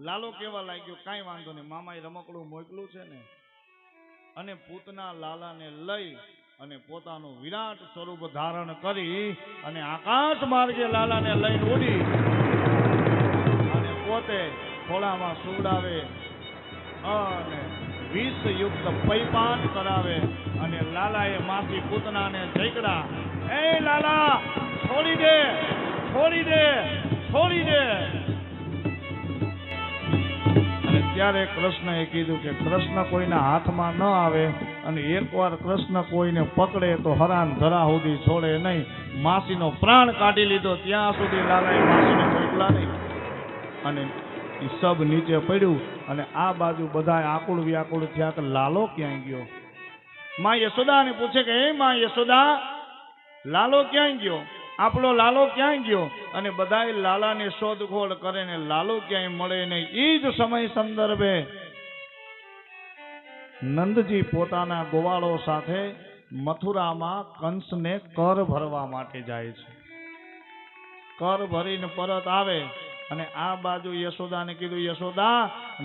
લાલો કેવા લાગ્યો, કાંઈ વાંધો નહીં, મામાએ રમકડું મોકલું છે ને. અને પૂતના લાલાને લઈ અને પોતાનું વિરાટ સ્વરૂપ ધારણ કરી અને આકાશ માર્ગે લાલાને લઈને ઉડી અને પોતે ખોળામાં સુવડાવે અને વિષયુક્ત પૈપાન કરાવે અને લાલાએ માથી પૂતનાને ઝેકડા, એ લાલા છોડી દે, છોડી દે, છોડી દે. અને ત્યારે કૃષ્ણએ કીધું કે કૃષ્ણ કોઈના હાથમાં ન આવે અને એકવાર કૃષ્ણ કોઈને પકડે તો હરાન ધરા સુધી છોડે નહીં. માસીનો પ્રાણ કાઢી લીધો ત્યાં સુધી લાલાએ માસીને મોકલા નહીં. અને એ સબ નીચે પડ્યું અને આ બાજુ બધા આકુળ વ્યાકુળ થયા કે લાલો ક્યાં ગયો. માં યશોદાને પૂછે કે હે માં યશોદા, લાલો ક્યાં ગયો, આપણો લાલો ક્યાં ગયો. અને બધાય લાલાને શોધખોળ કરે ને લાલો ક્યાંય મળે નહીં. એ જ સમય સંદર્ભે નંદજી પોતાના ગોવાળો સાથે મથુરામાં કંસને કર ભરવા માટે જાય છે. કર ભરીને પરત આવે અને આ બાજુ યશોદાને કીધું, યશોદા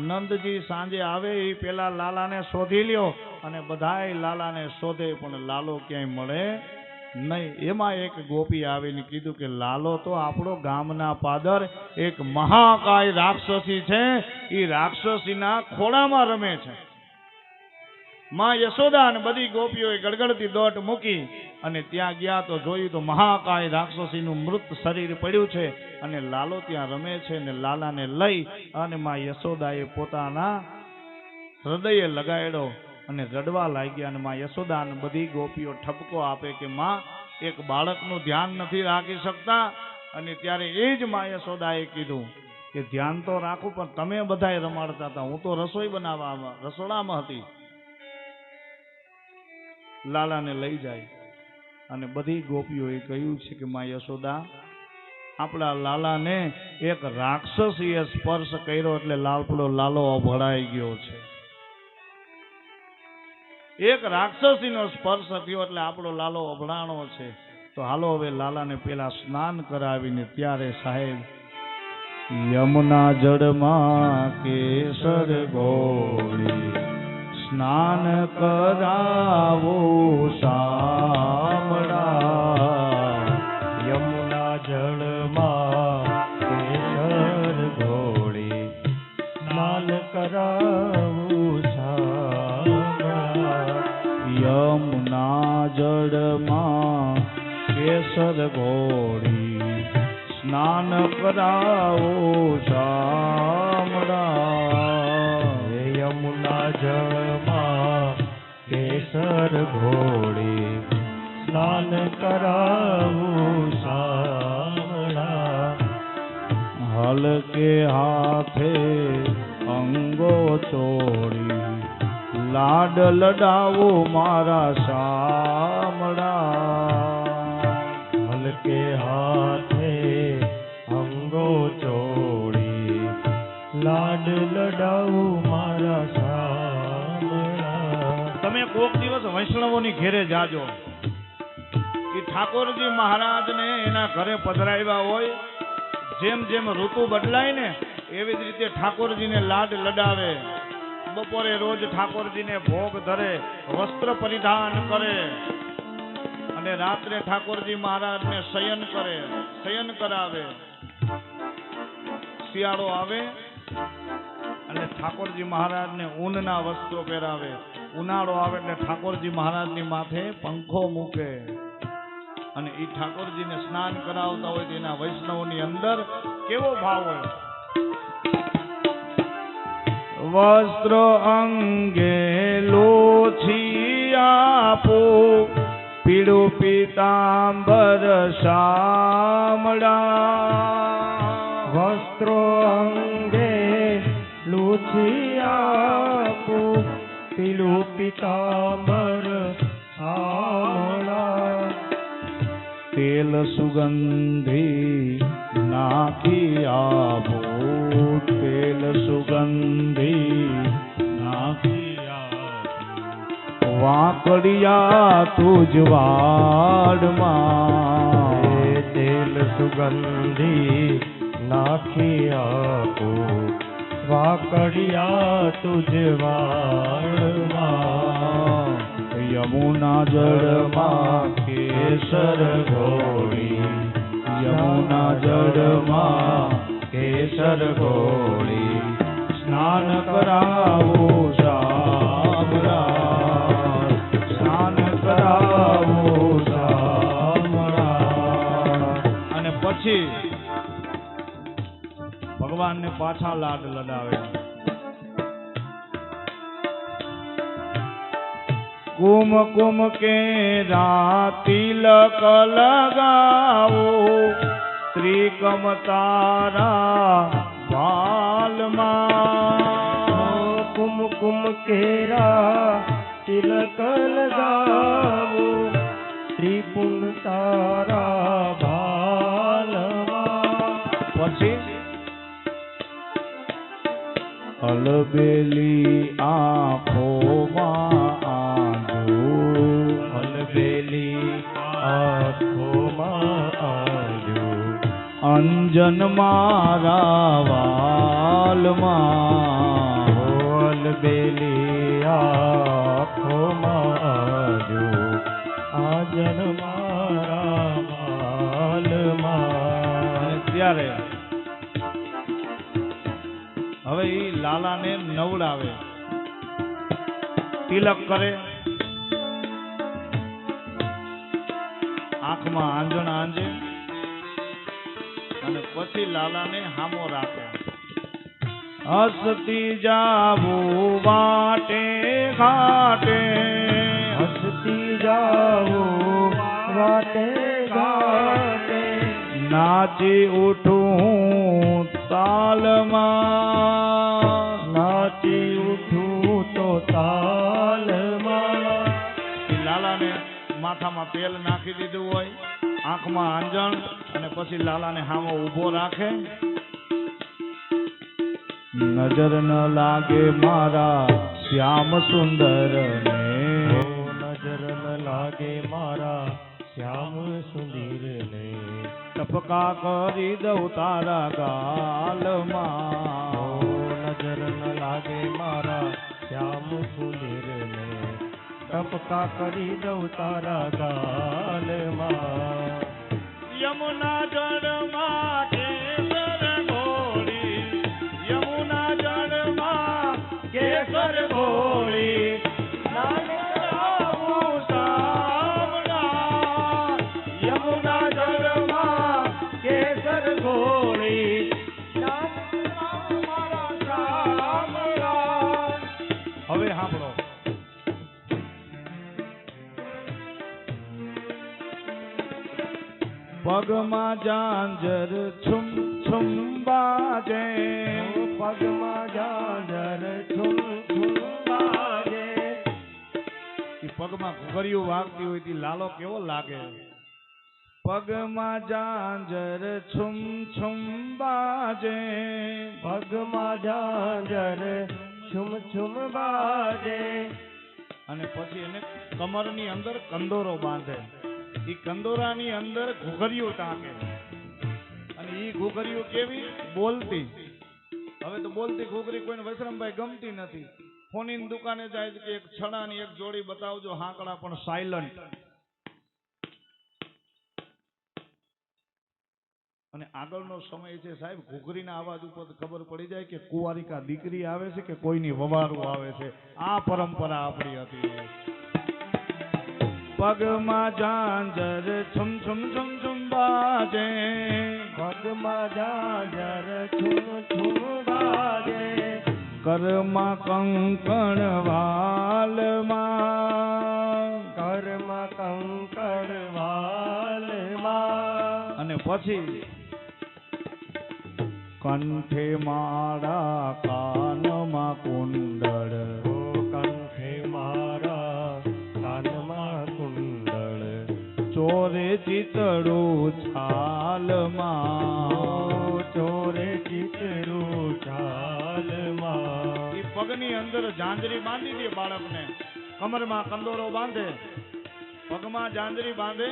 નંદજી સાંજે આવે એ પેલા લાલાને શોધી લ્યો. અને બધાય લાલાને શોધે પણ લાલો ક્યાંય મળે નહીં. એમાં એક ગોપી આવીને કીધું કે લાલો તો આપણો ગામના પાદર એક મહાકાય રાક્ષસી છે, એ રાક્ષસીના ખોળામાં રમે છે. માં યશોદા અને બધી ગોપીઓએ ગડગડતી દોટ મૂકી અને ત્યાં ગયા તો જોયું તો મહાકાય રાક્ષસીનું મૃત શરીર પડ્યું છે અને લાલો ત્યાં રમે છે. અને લાલાને લઈ અને માં યશોદાએ પોતાના હૃદયે લગાડ્યો અને રડવા લાગ્યા. અને માં યશોદા અને બધી ગોપીઓ ઠપકો આપે કે માં એક બાળકનું ધ્યાન નથી રાખી શકતા. અને ત્યારે એ જ માં યશોદાએ કીધું કે ધ્યાન તો રાખું પણ તમે બધાએ રમાડતા હતા, હું તો રસોઈ બનાવવામાં રસોડામાં હતી. લાલાને લઈ જાય અને બધી ગોપીઓએ કહ્યું છે કે માં યશોદા, આપણા લાલાને એક રાક્ષસીએ સ્પર્શ કર્યો એટલે લાલપડો લાલો અભળાઈ ગયો છે. એક રાક્ષસીનો સ્પર્શ થયો એટલે આપણો લાલો અભડાણો છે. તો હાલો હવે લાલાને પેલા સ્નાન કરાવીને ત્યારે સાહેબ યમુના જળમાં કેસર ગોળી સ્નાન કરાવો શામળા. યમુના જળમાં કેસર ગોળી સ્નાન કરાવું શામળા. યમુના જળમાં કેસર ગોળી સ્નાન કરાવો શામળા. યમુના જળમાં કેસર ઘોડી સ્નાન કરાવું શામળા. હલકે હાથે અંગો ચોરી લાડ લડાવો મારા શામળા. હલકે હાથે અંગો ચોડી લાડ લડાવું મારા શામળા. તમે કોક દિવસ વૈષ્ણવોની ઘેરે જાજો કે ઠાકોરજી મહારાજને એના ઘરે પધરાવ્યા હોય, જેમ જેમ ઋતુ બદલાય ને એવી જ રીતે ઠાકોરજીને લાડ લડાવે. બપોરે રોજ ઠાકોરજીને ભોગ ધરે, વસ્ત્ર પરિધાન કરે અને રાત્રે ઠાકોરજી મહારાજને શયન કરાવે. શિયાળો આવે અને ઠાકોરજી મહારાજને ઊનના વસ્ત્રો પહેરાવે. ઉનાળો આવે એટલે ઠાકોરજી મહારાજની માથે પંખો મૂકે અને એ ઠાકોરજીને સ્નાન કરાવતા હોય તેના વૈષ્ણવની અંદર કેવો ભાવ હોય. વસ્ત્ર અંગે લોછી આપો પીળું પીતાંબર શામળા. વસ્ત્રો અંગે લૂછી આપું પીળું પીતાંબર શામળા. તેલ સુગંધી નાખી આપો, તેલ સુગંધી નાખી આપો, વાંકડિયા તુજ વાડમાં. તેલ સુગંધી નાખી આપો વાકડિયા તુજ વાળમાં યમુના જળમાં કેસર ઘોળી, યમુના જળમાં કેસર ઘોળી, સ્નાન કરાવું શામળા, સ્નાન કરાવું શામળા. અને પછી ભગવાનને પાછા લાડ લડાવે. કુમ કુમ કે તિલક લગાવો, ત્રિકમ તારા વાલમાં. કુમ કુમ કેરા તિલક લગાવો, ત્રિપુન તારા ભાલમાં. પછી અલબેલી આંખોમાં આંજુ, અલબેલી આંખોમાં આંજુ, અંજન મારા વાલમાં. અલબેલી આંખોમાં આંજુ, આંજન મારા વાલમાં. ત્યારે હવે ઈ લાલાને નવડાવે, તિલક કરે, આંખમાં આંજણ આંજે, અને પછી લાલાને હામો રાખે. હસતી જાવું વાટે ઘાટે, હસતી જાવું વાટે ઘાટે, નાચી ઉઠું તાલમાં, નાચી ઉઠું તો તાલમાં. લાલાને માથામાં તેલ નાખી દીધું હોય, આંખમાં આંજણ, અને પછી લાલાને હામો ઊભો રાખે. નજર ન લાગે મારા શ્યામ સુંદર ને, નજર ન લાગે મારા શ્યામ સુંદર ને, ટપકા કરી દઉં તારા ગાલમાં. નજર ન લાગે મારા શ્યામ સુંદર ને, ટપકા કરી દઉં તારા ગાલમાં. યમુના જળમાં કેસર ઘોળી, યમુના જળમાં કેસર ઘોળી, સ્નાન કરાવું શામળા, યમુના જળમાં કેસર ઘોળી, સ્નાન કરાવું મારા શામળા. હવે સાંભળો, પગમાં ઝાંઝર છુમ છુમ બાજે, પગમાં ઝાંઝર છુમ છુમ બાજે. ઈ પગમાં ઘુઘરીઓ વાગતી હોય તી લાલો કેવો લાગે. પગમાં ઝાંઝર છુમ છુમ બાજે, પગમાં ઝાંઝર છુમ છુમ બાજે. અને પછી એને કમરની અંદર કંદોરો બાંધે. ઈ કંદોરાની અંદર ઘુઘરીઓ ટાંકે, અને ઈ ઘુઘરીઓ કેવી બોલતી. હવે તો બોલતી ઘુઘરી કોઈને વૈશ્રમભાઈ ગમતી નથી. ફોનની દુકાને જાય કે એક છડાની એક જોડી બતાવજો, હાંકડા પણ સાયલન્ટ. અને આગળનો સમય છે સાહેબ, ઘુઘરીના અવાજ ઉપર ખબર પડી જાય કે કુંવારિકા દીકરી આવે છે કે કોઈની વવારું આવે છે. આ પરંપરા આપણી હતી. પગમાં ઝાંઝર છુમ છુમ છુમ છુમ બાજે, પગમાં ઝાંઝર છુમ છુમ બાજે. કરમાં કંકણ વાલમાં, કરમાં કંકણ વાલમાં. અને પછી કંઠે મારા કાનમાં કુંડળ, કંઠે મારા કાનમાં કુંડળ. ચોરે ચિતડું છાલમાં, ચોરે ચિતડું છાલમાં. એ પગની અંદર ઝાંઝરી બાંધી દે બાળકને, કમરમાં કંદોરો બાંધે, પગમાં ઝાંઝરી બાંધે,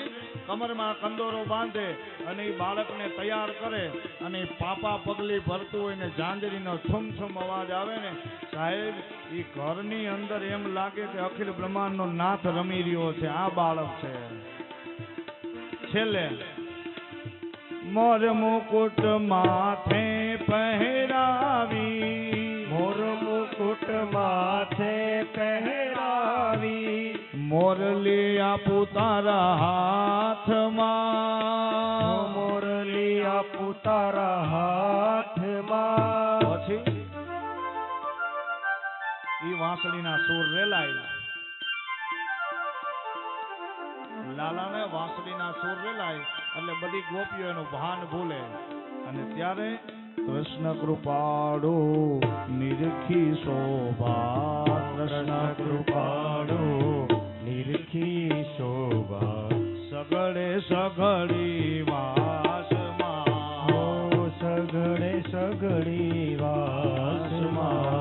કમરમાં કંદોરો બાંધે અને એ બાળકને તૈયાર કરે અને ઈ પાપા પગલી ભરતું હોય ને જાંજરીનો છમ અવાજ આવે ને સાહેબ એ ઘરની અંદર એમ લાગે કે અખિલ બ્રહ્માંડનો નાથ રમી રહ્યો છે. આ બાળક છે. છેલ્લે મોર મુકુટ માથે પહેરાવી, મોર મુકુટ માથે પહેરાવી, મોરલી આપું તારા હાથમાં, મોરલી આપું તારા હાથમાં. પછી ઈ વાંસળીના સૂર રેલાય. લાલાને વાંસળીના સૂર રેલાય એટલે બધી ગોપીઓ એનું ભાન ભૂલે અને ત્યારે કૃષ્ણ કૃપાળુ નિરખી શોભા, કૃષ્ણ કૃપાળુ નિરખી શોભા, સગળે સગળી વાસમાં, ઓ સગળે સગળી વાસમાં.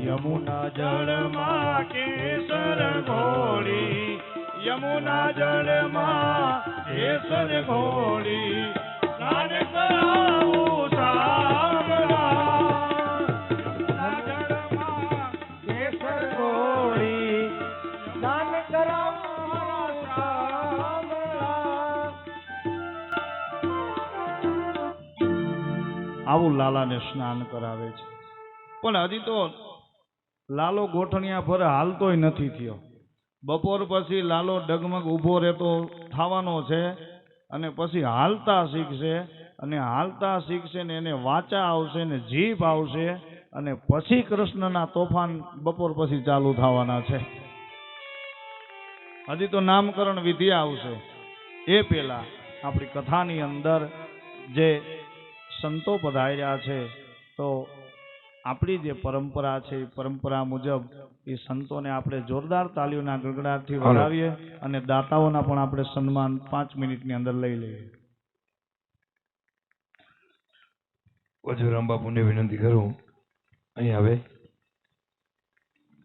યમુના જળમાં કેસર ઘોડી, યમુના જળમાં કેસર ઘોડી, સ્નાન કરાવું સાંભળા. જળમાં કેસર ઘોડી, દાન કરાવું સાંભળા. આવું લાલાને સ્નાન કરાવે છે. પણ હજી તો લાલો ગોઠણિયા પર હાલતોય નથી થયો. બપોર પછી લાલો ડગમગ ઊભો રહેતો થવાનો છે અને પછી હાલતા શીખશે અને હાલતા શીખશે ને એને વાચા આવશે ને જીભ આવશે અને પછી કૃષ્ણના તોફાન બપોર પછી ચાલુ થવાના છે. હજી તો નામકરણ વિધિ આવશે. એ પહેલા આપણી કથાની અંદર જે સંતો પધાર્યા છે તો આપણી જે પરંપરા છે એ પરંપરા મુજબ એ સંતોને આપણે જોરદાર તાલીઓના ગડગડાટથી વધાવીએ અને દાતાઓના પણ આપણે સન્માન 5 મિનિટની અંદર લઈ લઈએ. વજુરામ બાપુને વિનંતી કરું અહીં આવે.